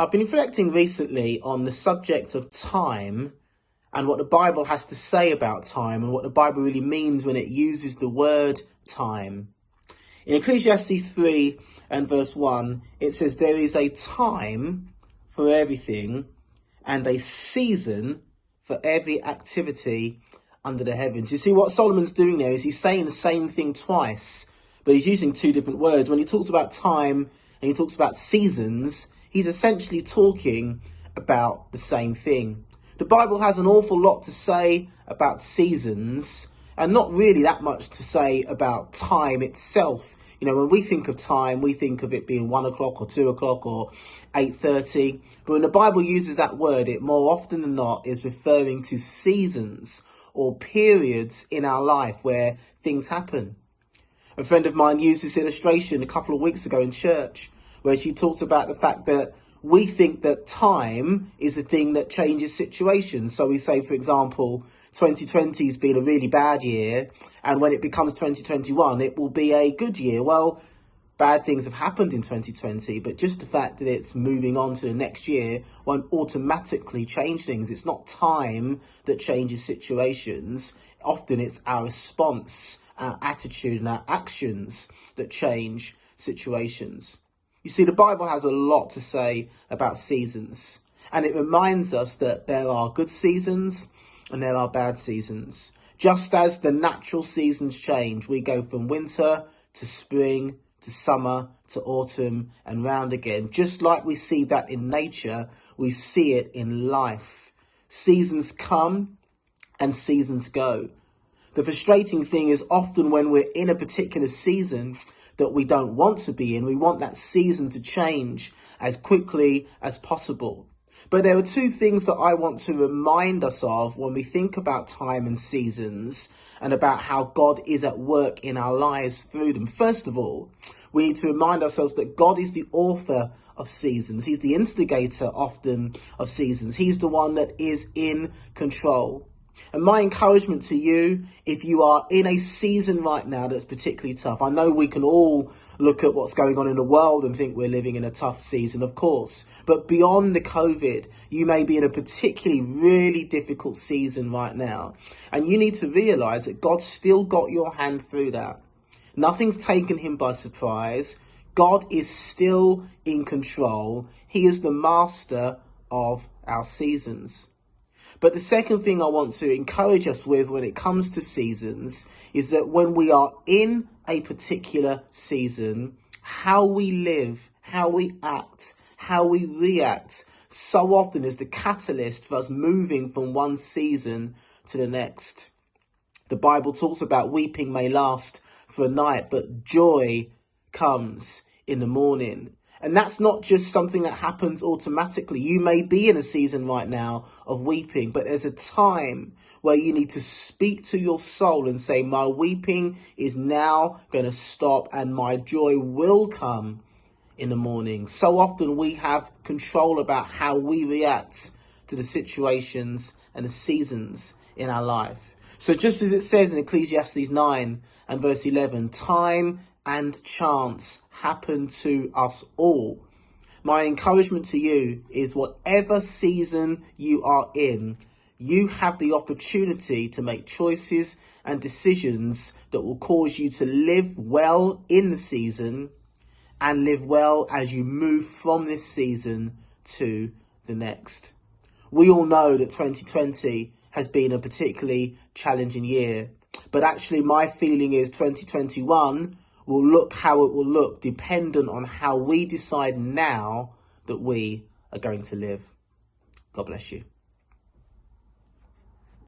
I've been reflecting recently on the subject of time and what the Bible has to say about time and what the Bible really means when it uses the word time. In Ecclesiastes 3 and verse 1, it says, "There is a time for everything and a season for every activity under the heavens." You see, what Solomon's doing there is he's saying the same thing twice, but he's using two different words. When he talks about time and he talks about seasons, he's essentially talking about the same thing. The Bible has an awful lot to say about seasons and not really that much to say about time itself. You know, when we think of time, we think of it being 1 o'clock or 2 o'clock or 8:30. But when the Bible uses that word, it more often than not is referring to seasons or periods in our life where things happen. A friend of mine used this illustration a couple of weeks ago in church, where she talked about the fact that we think that time is a thing that changes situations. So we say, for example, 2020 has been a really bad year, and when it becomes 2021, it will be a good year. Well, bad things have happened in 2020, but just the fact that it's moving on to the next year won't automatically change things. It's not time that changes situations. Often it's our response, our attitude and our actions that change situations. You see, the Bible has a lot to say about seasons, and it reminds us that there are good seasons and there are bad seasons. Just as the natural seasons change, we go from winter to spring to summer to autumn and round again. Just like we see that in nature, we see it in life. Seasons come and seasons go. The frustrating thing is often when we're in a particular season that we don't want to be in, we want that season to change as quickly as possible. But there are two things that I want to remind us of when we think about time and seasons and about how God is at work in our lives through them. First of all, we need to remind ourselves that God is the author of seasons. He's the instigator often of seasons. He's the one that is in control. And my encouragement to you, if you are in a season right now that's particularly tough, I know we can all look at what's going on in the world and think we're living in a tough season, of course. But beyond the COVID, you may be in a particularly really difficult season right now. And you need to realize that God's still got your hand through that. Nothing's taken him by surprise. God is still in control. He is the master of our seasons. But the second thing I want to encourage us with when it comes to seasons is that when we are in a particular season, how we live, how we act, how we react so often is the catalyst for us moving from one season to the next. The Bible talks about weeping may last for a night, but joy comes in the morning. And that's not just something that happens automatically. You may be in a season right now of weeping, but there's a time where you need to speak to your soul and say, my weeping is now going to stop and my joy will come in the morning. So often we have control about how we react to the situations and the seasons in our life. So just as it says in Ecclesiastes 9 and verse 11, time and chance happen to us all. My encouragement to you is whatever season you are in, you have the opportunity to make choices and decisions that will cause you to live well in the season and live well as you move from this season to the next. We all know that 2020 has been a particularly challenging year, but actually my feeling is 2021 will look how it will look, dependent on how we decide now that we are going to live. God bless you.